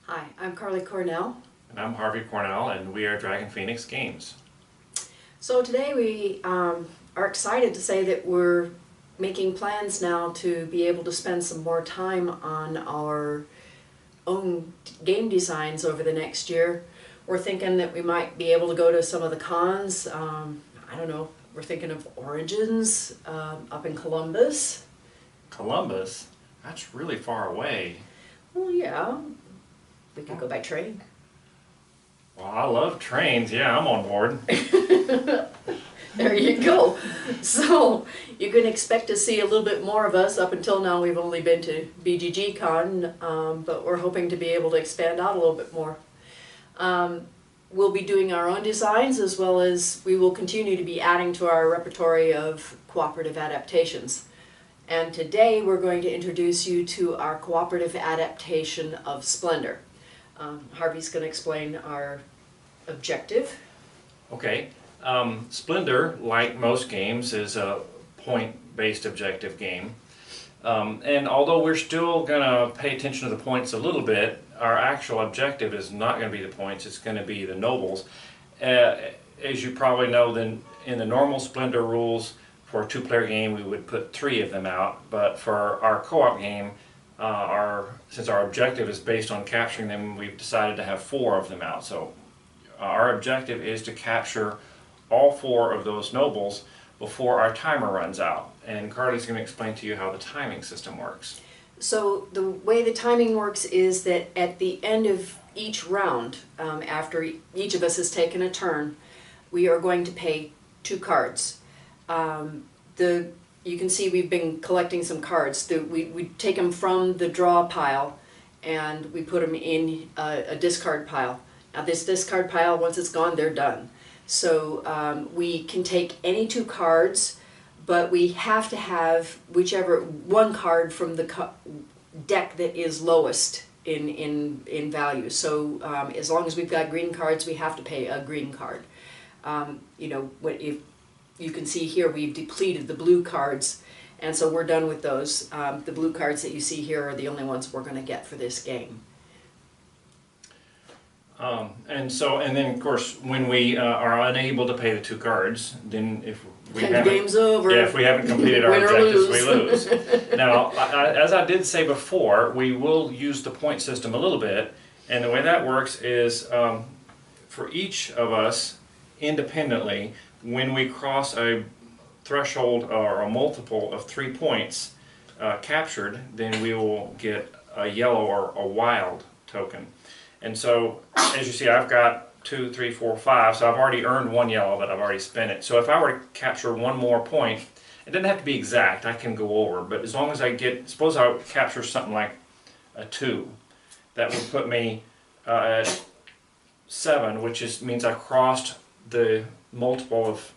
Hi, I'm Carly Cornell. And I'm Harvey Cornell, and we are Dragon Phoenix Games. So today we are excited to say that we're making plans now to be able to spend some more time on our own game designs over the next year. We're thinking that we might be able to go to some of the cons. I don't know, we're thinking of Origins up in Columbus. Columbus? That's really far away. Well, yeah, we could go by train. Well, I love trains. Yeah, I'm on board. There you go. So you can expect to see a little bit more of us. Up until now we've only been to BGG Con, but we're hoping to be able to expand out a little bit more. We'll be doing our own designs, as well as we will continue to be adding to our repertory of cooperative adaptations. And today we're going to introduce you to our cooperative adaptation of Splendor. Harvey's going to explain our objective. Okay. Splendor, like most games, is a point-based objective game. And although we're still going to pay attention to the points a little bit, our actual objective is not going to be the points, it's going to be the nobles. As you probably know, then in the normal Splendor rules, for a two-player game we would put 3 of them out, but for our co-op game, since our objective is based on capturing them, we've decided to have 4 of them out. So our objective is to capture all 4 of those nobles before our timer runs out. And Carly's going to explain to you how the timing system works. So the way the timing works is that at the end of each round, after each of us has taken a turn, we are going to pay 2 cards. You can see we've been collecting some cards. We take them from the draw pile and we put them in a discard pile. Now this discard pile, once it's gone, they're done. So we can take any 2 cards, but we have to have whichever one card from the deck that is lowest in value. So as long as we've got green cards, we have to pay a green card. You know, if you can see here, we've depleted the blue cards, and so we're done with those. The blue cards that you see here are the only ones we're going to get for this game. And then of course when we are unable to pay the 2 cards, then if we the game's over. Yeah, if we haven't completed our objectives, we lose. Now, as I did say before, we will use the point system a little bit, and the way that works is for each of us independently, when we cross a threshold or a multiple of 3 points captured, then we will get a yellow or a wild token. And so, as you see, I've got 2, 3, 4, 5, so I've already earned 1 yellow, but I've already spent it. So if I were to capture 1 more point, it doesn't have to be exact, I can go over, but as long as I get, suppose I capture something like a 2, that would put me at 7, which means I crossed the multiple of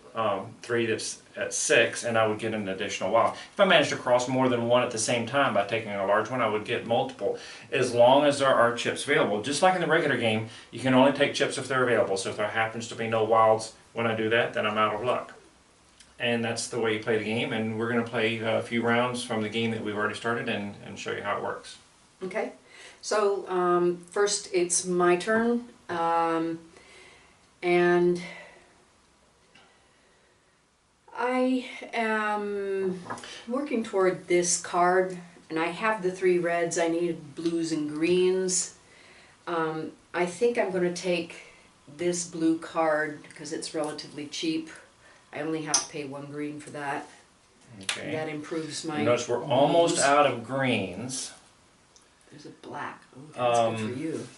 3 that's at 6, and I would get an additional wild. If I managed to cross more than 1 at the same time by taking a large one, I would get multiple, as long as there are chips available. Just like in the regular game, you can only take chips if they're available, so if there happens to be no wilds when I do that, then I'm out of luck. And that's the way you play the game, and we're going to play a few rounds from the game that we've already started and show you how it works. Okay, so first it's my turn, and I am working toward this card, and I have the 3 reds. I need blues and greens. I think I'm going to take this blue card because it's relatively cheap. I only have to pay 1 green for that. Okay. That improves my... Notice we're almost out of greens. There's a black. Oh, that's good for you.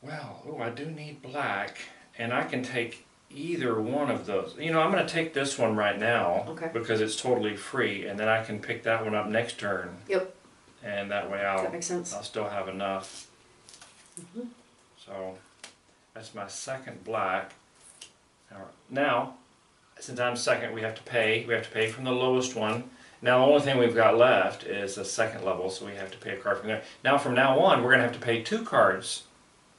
Well, I do need black, and I can take either one of those. You know, I'm going to take this one right now, okay, because it's totally free, and then I can pick that one up next turn. Yep. And that way That makes sense. I'll still have enough. So that's my second black. Now, since I'm second, we have to pay. We have to pay from the lowest one. Now the only thing we've got left is the second level, so we have to pay a card from there. Now from now on, we're going to have to pay 2 cards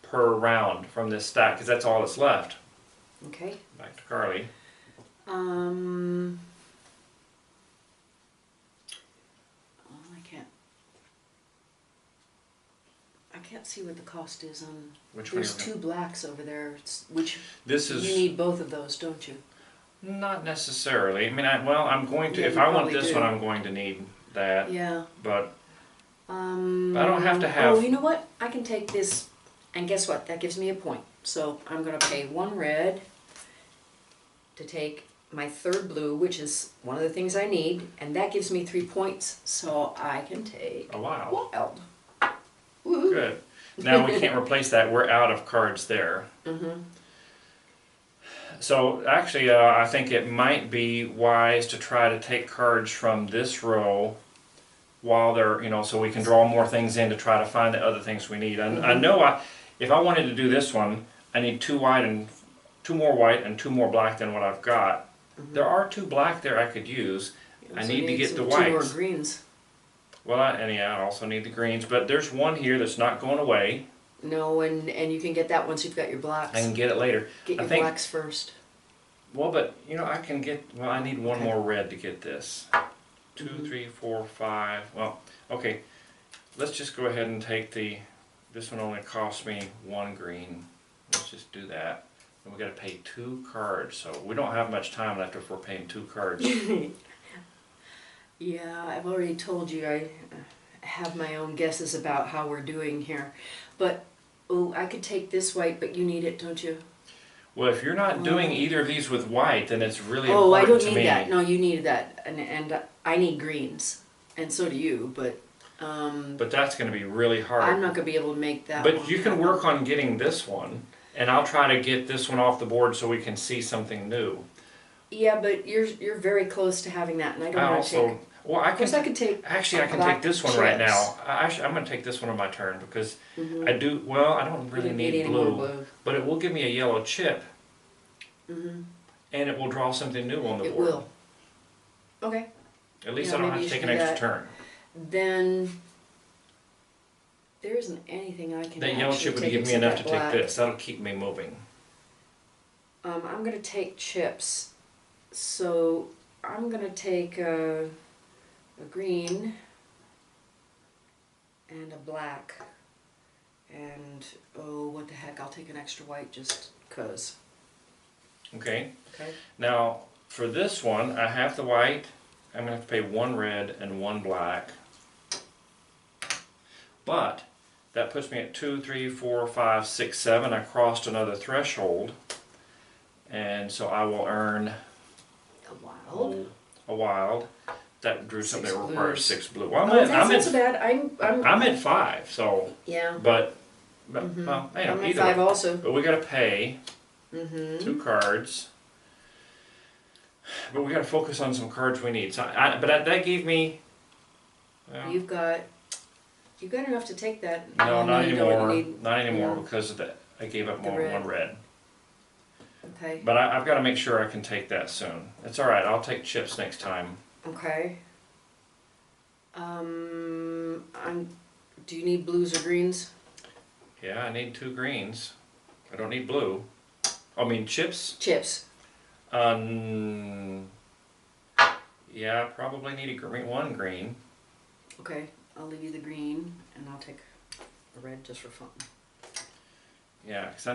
per round from this stack, because that's all that's left. Okay. Back to Carly. I can't can't see what the cost is on. Which one? There's two blacks over there. Which this is. You need both of those, don't you? Not necessarily. I mean, I'm going to. Yeah, if you I want probably this do. one, I'm going to need that. Yeah. But I don't have to have. Oh, you know what? I can take this, and guess what? That gives me a point. So I'm gonna pay 1 red to take my 3rd blue, which is one of the things I need, and that gives me 3 points. So I can take a wild. Wild. Woo-hoo. Good. Now we can't replace that. We're out of cards there. Mm-hmm. So actually, I think it might be wise to try to take cards from this row while they're, so we can draw more things in to try to find the other things we need. And I know if I wanted to do this one, I need 2 more white and 2 more black than what I've got. There are 2 black there I could use. I need to get the whites. 2 more greens. Well, I also need the greens, but there's one here that's not going away. No, and you can get that once you've got your blacks. I can get it later. Get your blacks first. Well, but I can get. Well, I need one more red to get this. 2, 3, 4, 5. Well, okay. Let's just go ahead and take the. This one only cost me 1 green. Let's just do that. And we got to pay 2 cards, so we don't have much time left if we're paying 2 cards. Yeah, I've already told you I have my own guesses about how we're doing here. But, I could take this white, but you need it, don't you? Well, if you're not doing either of these with white, then it's really important to me. Oh, I don't need that. No, you need that. And I need greens. And so do you, but... but that's going to be really hard. I'm not going to be able to make that But one you can work on getting this one, and I'll try to get this one off the board so we can see something new. Yeah, but you're very close to having that, and I don't want to take... Well, I can take... Actually, I can take this one right now. I'm going to take this one on my turn because I do... Well, I don't really need blue, but it will give me a yellow chip, and it will draw something new on the board. It will. Okay. At least I don't have to take an extra turn. Then... There isn't anything I can That yellow chip would give me enough to take this. That'll keep me moving. I'm going to take chips. So I'm going to take a green and a black. And, what the heck, I'll take an extra white just because. Okay. Okay. Now, for this one, I have the white. I'm going to have to pay 1 red and 1 black. But that puts me at 2, 3, 4, 5, 6, 7. I crossed another threshold. And so I will earn a wild. That drew something that requires 6 blue. Well, that's not so bad. I'm at 5, so. Yeah. But well, I'm at either 5 way. also. But we got to pay 2 cards. But we got to focus on some cards we need. So that gave me. Well, You've got enough to take that. No, not anymore. Need, not anymore because of that. I gave up more 1 red. Okay. But I've got to make sure I can take that soon. It's all right. I'll take chips next time. Okay. Do you need blues or greens? Yeah, I need 2 greens. I don't need blue. I mean chips. Chips. Yeah, probably need 1 green. Okay, I'll leave you the green, and I'll take a red just for fun. Yeah, because I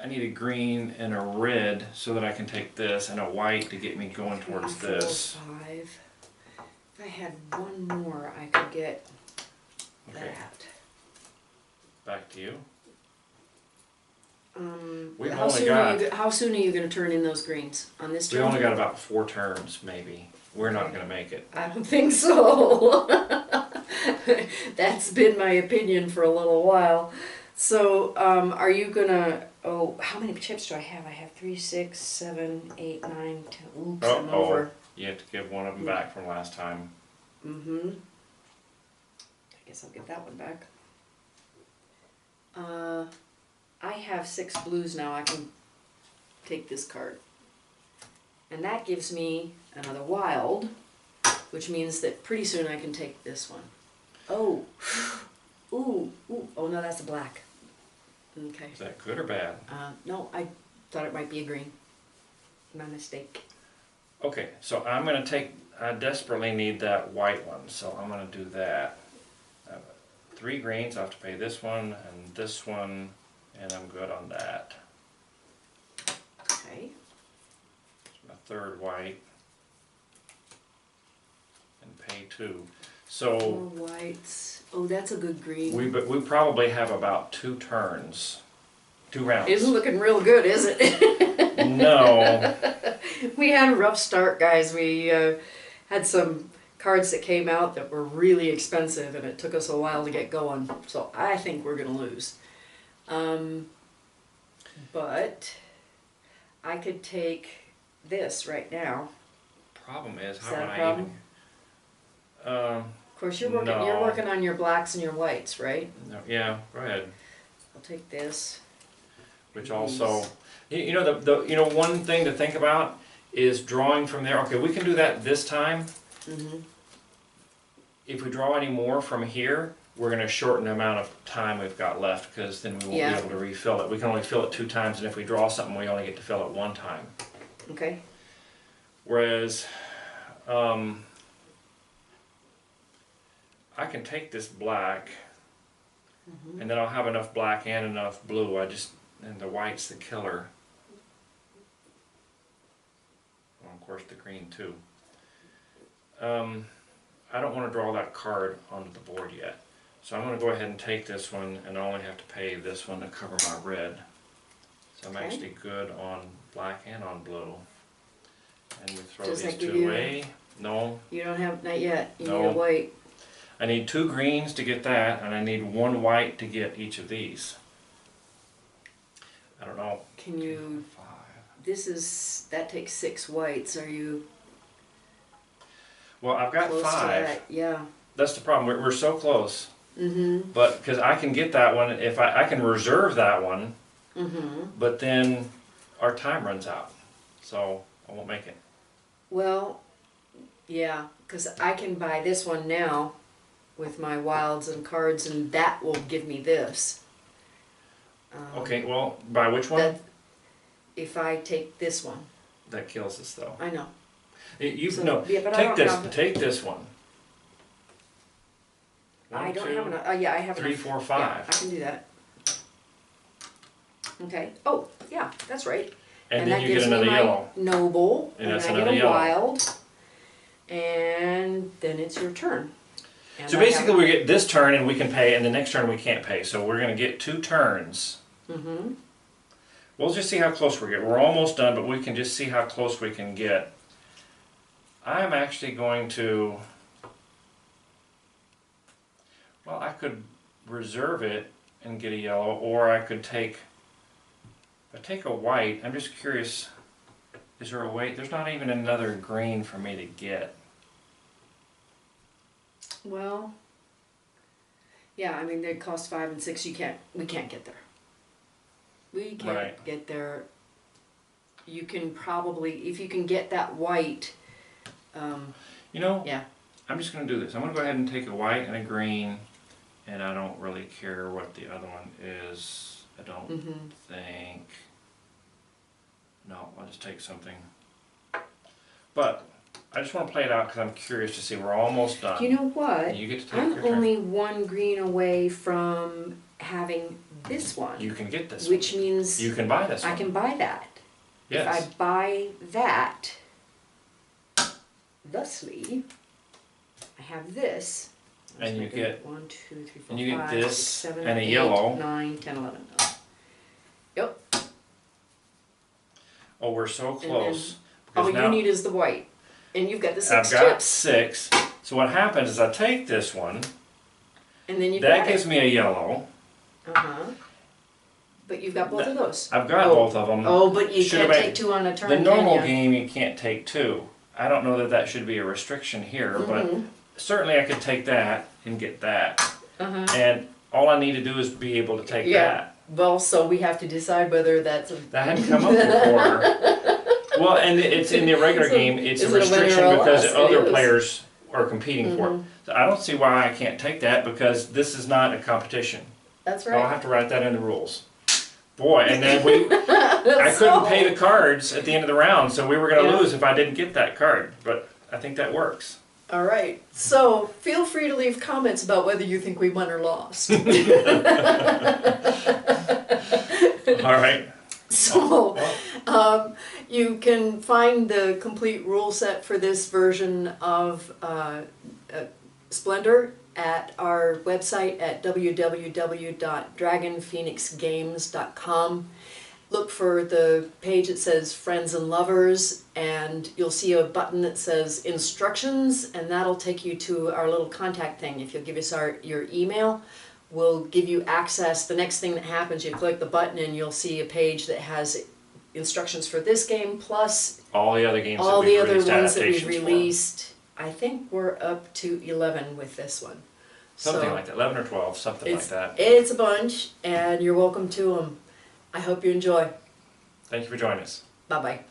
need a green and a red so that I can take this, and a white to get me going towards 3, 4, this. 5. If I had 1 more, I could get that. Back to you. How soon are you going to turn in those greens on this turn? We only got about 4 turns, maybe. We're not going to make it. I don't think so. That's been my opinion for a little while. So, are you gonna? How many chips do I have? I have 3, 6, 7, 8, 9, 10. Oops, I'm over. You have to give one of them back from last time. I guess I'll give that one back. I have 6 blues now. I can take this card. And that gives me another wild, which means that pretty soon I can take this one. Oh, ooh. Oh no, that's a black. Okay. Is that good or bad? No, I thought it might be a green. My mistake. Okay, so I'm going to take, I desperately need that white one, so I'm going to do that. 3 greens. I have to pay this one and this one, and I'm good on that. Okay. My 3rd white. And pay 2. So 4 whites. Oh, that's a good green. we probably have about 2 turns. 2 rounds. Isn't looking real good, is it? No. We had a rough start, guys. We had some cards that came out that were really expensive, and it took us a while to get going. So I think we're going to lose. But I could take this right now. Problem is, Is how that would a I problem? even? Of course, you're working. No. You're working on your blacks and your whites, right? No, yeah, go ahead. I'll take this. Which also, you know, the one thing to think about is drawing from there. Okay, we can do that this time. Mm-hmm. If we draw any more from here, we're going to shorten the amount of time we've got left, because then we won't be able to refill it. We can only fill it 2 times, and if we draw something, we only get to fill it 1 time. Okay. Whereas, I can take this black, and then I'll have enough black and enough blue. And the white's the killer. Well, of course the green too. I don't want to draw that card onto the board yet. So I'm going to go ahead and take this one, and I only have to pay this one to cover my red. So I'm actually good on black and on blue. And we throw these 2 away. No. You don't have, not yet. You No. need a white. I need 2 greens to get that, and I need 1 white to get each of these. I don't know. Can you, 5. that takes 6 whites. Are you Well, I've got close to 5. that? Yeah. That's the problem. We're so close. Mm-hmm. But because I can get that one, if I can reserve that one, but then our time runs out, so I won't make it. Well, yeah, because I can buy this one now with my wilds and cards, and that will give me this. Okay, well, by which one? That, if I take this one. That kills us, though. I know. No, yeah, but I take don't this. have it. Take this one. I 1, don't 2, have enough. Yeah, I have 3, enough. 4, 5. Yeah, I can do that. Okay. Oh, yeah, that's right. And then that you get gives another me my yellow. noble, And and that's I get another a yellow. wild, and then it's your turn. And So I basically, have- we get this turn and we can pay, and the next turn we can't pay. So we're going to get 2 turns. We'll just see how close we get. We're almost done, but we can just see how close we can get. I'm actually going to, well, I could reserve it and get a yellow, or I could take, if I take a white, I'm just curious, is there a way, there's not even another green for me to get. Well, yeah, I mean, they cost 5 and 6. We can't get there. We can't Right. get there. You can probably, if you can get that white, You know, yeah. I'm just going to do this. I'm going to go ahead and take a white and a green, and I don't really care what the other one is. I don't think. No, I'll just take something. But I just want to play it out because I'm curious to see. We're almost done. You know what? You get to take I'm your turn. only 1 green away from having this one, You can get this which means one. You can buy this one. I can buy that. Yes. If I buy that, thusly, I have this. And you get 1, 2, 3, 4, and you get 5, this 6, 7, and a 8, yellow. 9, 10, 11. Yep. Oh, we're so close. All Because you now need is the white, and you've got the 6 I've got chips, 6. So what happens is I take this one. and then you've That got gives me a yellow. But you've got both of those. I've got both of them. Oh, but you Should can't have take 2 on a turn. The normal can ya? game, you can't take 2. I don't know that that should be a restriction here, but certainly I could take that and get that. And all I need to do is be able to take that. Well, so we have to decide whether that's a... That hadn't come up before. Well, and it's in the regular game, it's a is it a winner restriction or a because loss? It other is. players are competing for it. So I don't see why I can't take that because this is not a competition. That's I'll right. have to write that in the rules. Boy, and then I couldn't pay the cards at the end of the round, so we were going to lose if I didn't get that card. But I think that works. All right, so feel free to leave comments about whether you think we won or lost. All right. So, you can find the complete rule set for this version of Splendor at our website at www.dragonphoenixgames.com. Look for the page that says Friends and Lovers, and you'll see a button that says Instructions, and that'll take you to our little contact thing. If you'll give us your email, we'll give you access. The next thing that happens, you click the button and you'll see a page that has instructions for this game, plus all the other games all that the we've other released ones that we've adaptations for. released. I think we're up to 11 with this one. Something So like that, 11 or 12, something like that. it's a bunch, and you're welcome to them. I hope you enjoy. Thank you for joining us. Bye-bye.